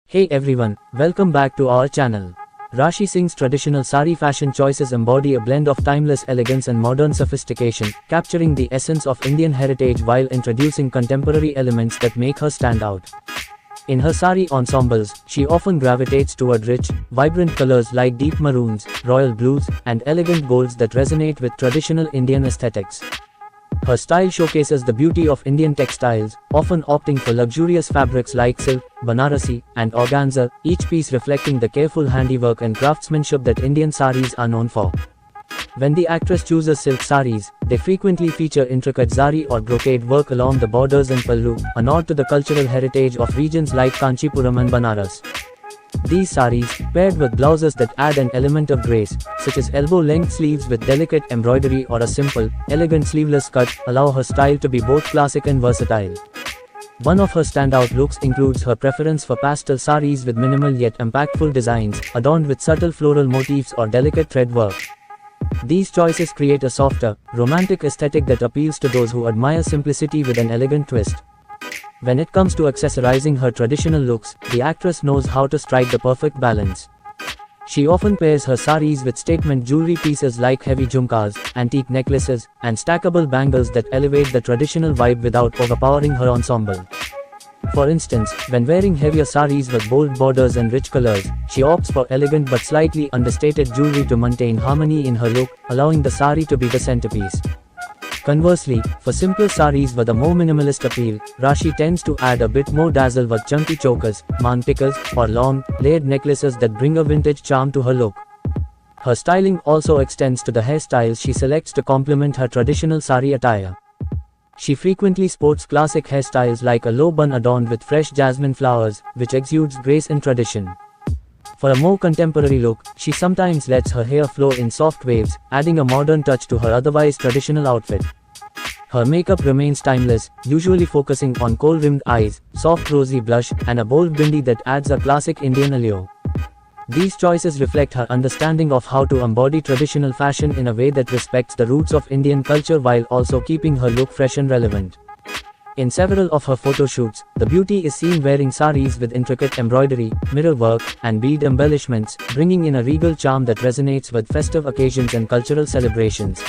Hey everyone, welcome back to our channel. Rashi Singh's traditional sari fashion choices embody a blend of timeless elegance and modern sophistication, capturing the essence of Indian heritage while introducing contemporary elements that make her stand out. In her sari ensembles, she often gravitates toward rich, vibrant colors like deep maroons, royal blues, and elegant golds that resonate with traditional Indian aesthetics. Her style showcases the beauty of Indian textiles, often opting for luxurious fabrics like silk, Banarasi, and organza, each piece reflecting the careful handiwork and craftsmanship that Indian saris are known for. When the actress chooses silk saris, they frequently feature intricate zari or brocade work along the borders and pallu, a nod to the cultural heritage of regions like Kanchipuram and Banaras. These saris, paired with blouses that add an element of grace, such as elbow-length sleeves with delicate embroidery or a simple, elegant sleeveless cut, allow her style to be both classic and versatile. One of her standout looks includes her preference for pastel saris with minimal yet impactful designs, adorned with subtle floral motifs or delicate thread work. These choices create a softer, romantic aesthetic that appeals to those who admire simplicity with an elegant twist. When it comes to accessorizing her traditional looks, the actress knows how to strike the perfect balance. She often pairs her saris with statement jewelry pieces like heavy jhumkas, antique necklaces, and stackable bangles that elevate the traditional vibe without overpowering her ensemble. For instance, when wearing heavier saris with bold borders and rich colors, she opts for elegant but slightly understated jewelry to maintain harmony in her look, allowing the sari to be the centerpiece. Conversely, for simpler saris with a more minimalist appeal, Rashi tends to add a bit more dazzle with chunky chokers, mantikas, or long, layered necklaces that bring a vintage charm to her look. Her styling also extends to the hairstyles she selects to complement her traditional sari attire. She frequently sports classic hairstyles like a low bun adorned with fresh jasmine flowers, which exudes grace and tradition. For a more contemporary look, she sometimes lets her hair flow in soft waves, adding a modern touch to her otherwise traditional outfit. Her makeup remains timeless, usually focusing on kohl-rimmed eyes, soft rosy blush, and a bold bindi that adds a classic Indian allure. These choices reflect her understanding of how to embody traditional fashion in a way that respects the roots of Indian culture while also keeping her look fresh and relevant. In several of her photo shoots, the beauty is seen wearing saris with intricate embroidery, mirror work, and bead embellishments, bringing in a regal charm that resonates with festive occasions and cultural celebrations.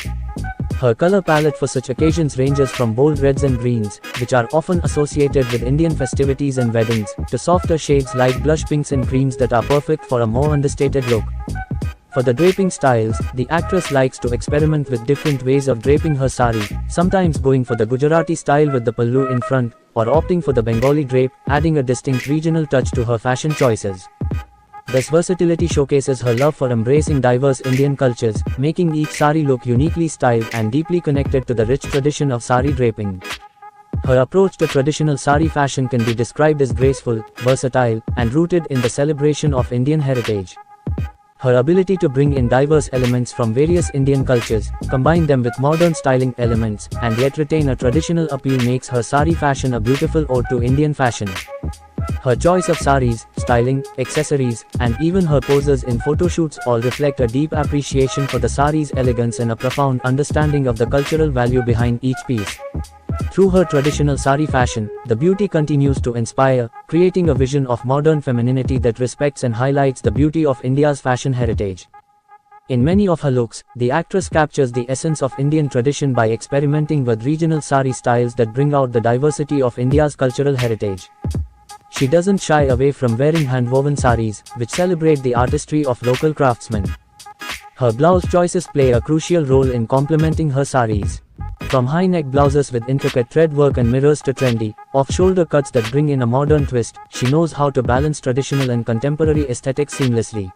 Her color palette for such occasions ranges from bold reds and greens, which are often associated with Indian festivities and weddings, to softer shades like blush pinks and creams that are perfect for a more understated look. For the draping styles, the actress likes to experiment with different ways of draping her sari, sometimes going for the Gujarati style with the pallu in front, or opting for the Bengali drape, adding a distinct regional touch to her fashion choices. This versatility showcases her love for embracing diverse Indian cultures, making each sari look uniquely styled and deeply connected to the rich tradition of sari draping. Her approach to traditional sari fashion can be described as graceful, versatile, and rooted in the celebration of Indian heritage. Her ability to bring in diverse elements from various Indian cultures, combine them with modern styling elements, and yet retain a traditional appeal makes her sari fashion a beautiful ode to Indian fashion. Her choice of saris, styling, accessories, and even her poses in photo shoots all reflect a deep appreciation for the sari's elegance and a profound understanding of the cultural value behind each piece. Through her traditional sari fashion, the beauty continues to inspire, creating a vision of modern femininity that respects and highlights the beauty of India's fashion heritage. In many of her looks, the actress captures the essence of Indian tradition by experimenting with regional sari styles that bring out the diversity of India's cultural heritage. She doesn't shy away from wearing hand-woven saris, which celebrate the artistry of local craftsmen. Her blouse choices play a crucial role in complementing her saris. From high-neck blouses with intricate thread work and mirrors to trendy, off-shoulder cuts that bring in a modern twist, she knows how to balance traditional and contemporary aesthetics seamlessly.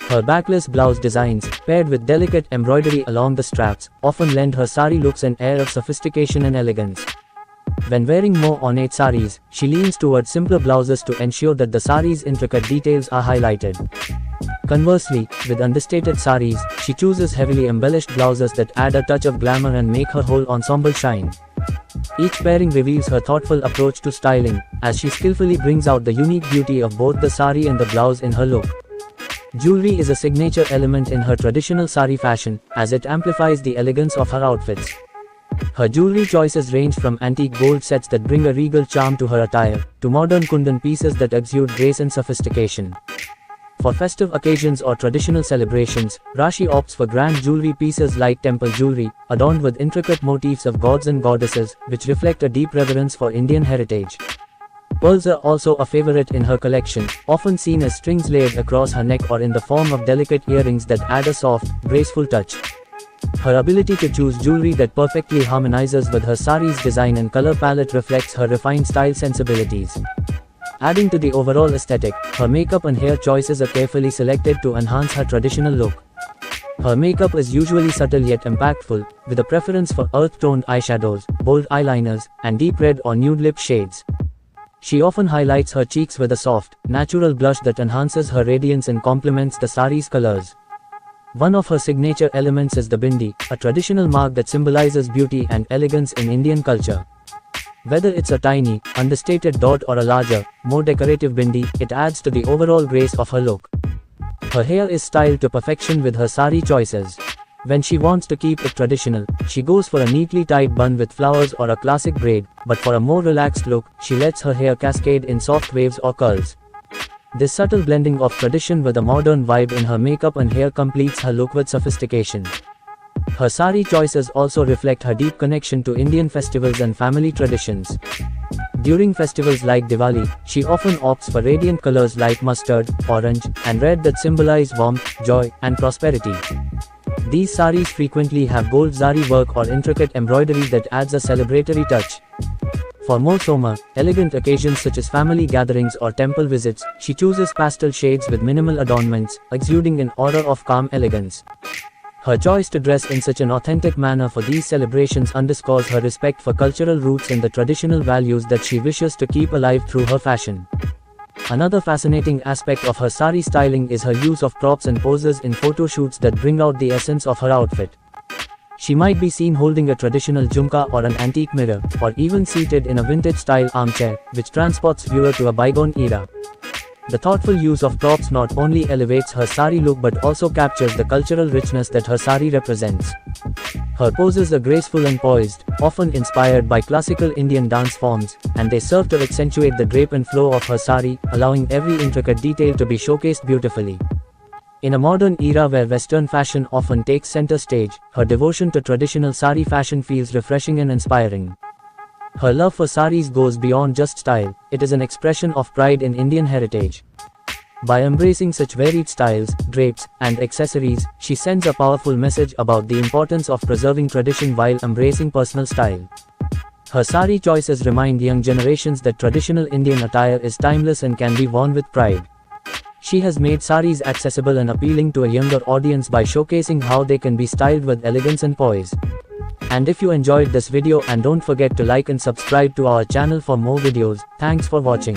Her backless blouse designs, paired with delicate embroidery along the straps, often lend her sari looks an air of sophistication and elegance. When wearing more ornate saris, she leans towards simpler blouses to ensure that the sari's intricate details are highlighted. Conversely, with understated saris, she chooses heavily embellished blouses that add a touch of glamour and make her whole ensemble shine. Each pairing reveals her thoughtful approach to styling, as she skillfully brings out the unique beauty of both the sari and the blouse in her look. Jewelry is a signature element in her traditional sari fashion, as it amplifies the elegance of her outfits. Her jewelry choices range from antique gold sets that bring a regal charm to her attire, to modern kundan pieces that exude grace and sophistication. For festive occasions or traditional celebrations, Rashi opts for grand jewelry pieces like temple jewelry, adorned with intricate motifs of gods and goddesses, which reflect a deep reverence for Indian heritage. Pearls are also a favorite in her collection, often seen as strings layered across her neck or in the form of delicate earrings that add a soft, graceful touch. Her ability to choose jewelry that perfectly harmonizes with her sari's design and color palette reflects her refined style sensibilities. Adding to the overall aesthetic, her makeup and hair choices are carefully selected to enhance her traditional look. Her makeup is usually subtle yet impactful, with a preference for earth-toned eyeshadows, bold eyeliners, and deep red or nude lip shades. She often highlights her cheeks with a soft, natural blush that enhances her radiance and complements the sari's colors. One of her signature elements is the bindi, a traditional mark that symbolizes beauty and elegance in Indian culture. Whether it's a tiny, understated dot or a larger, more decorative bindi, it adds to the overall grace of her look. Her hair is styled to perfection with her sari choices. When she wants to keep it traditional, she goes for a neatly tied bun with flowers or a classic braid, but for a more relaxed look, she lets her hair cascade in soft waves or curls. This subtle blending of tradition with a modern vibe in her makeup and hair completes her look with sophistication. Her sari choices also reflect her deep connection to Indian festivals and family traditions. During festivals like Diwali, she often opts for radiant colors like mustard, orange, and red that symbolize warmth, joy, and prosperity. These saris frequently have gold zari work or intricate embroidery that adds a celebratory touch. For more sober, elegant occasions such as family gatherings or temple visits, she chooses pastel shades with minimal adornments, exuding an aura of calm elegance. Her choice to dress in such an authentic manner for these celebrations underscores her respect for cultural roots and the traditional values that she wishes to keep alive through her fashion. Another fascinating aspect of her sari styling is her use of props and poses in photo shoots that bring out the essence of her outfit. She might be seen holding a traditional jhumka or an antique mirror, or even seated in a vintage-style armchair, which transports viewer to a bygone era. The thoughtful use of props not only elevates her sari look but also captures the cultural richness that her sari represents. Her poses are graceful and poised, often inspired by classical Indian dance forms, and they serve to accentuate the drape and flow of her sari, allowing every intricate detail to be showcased beautifully. In a modern era where Western fashion often takes center stage, her devotion to traditional sari fashion feels refreshing and inspiring. Her love for saris goes beyond just style, it is an expression of pride in Indian heritage. By embracing such varied styles, drapes, and accessories, she sends a powerful message about the importance of preserving tradition while embracing personal style. Her sari choices remind young generations that traditional Indian attire is timeless and can be worn with pride. She has made saris accessible and appealing to a younger audience by showcasing how they can be styled with elegance and poise. And if you enjoyed this video, and don't forget to like and subscribe to our channel for more videos. Thanks for watching.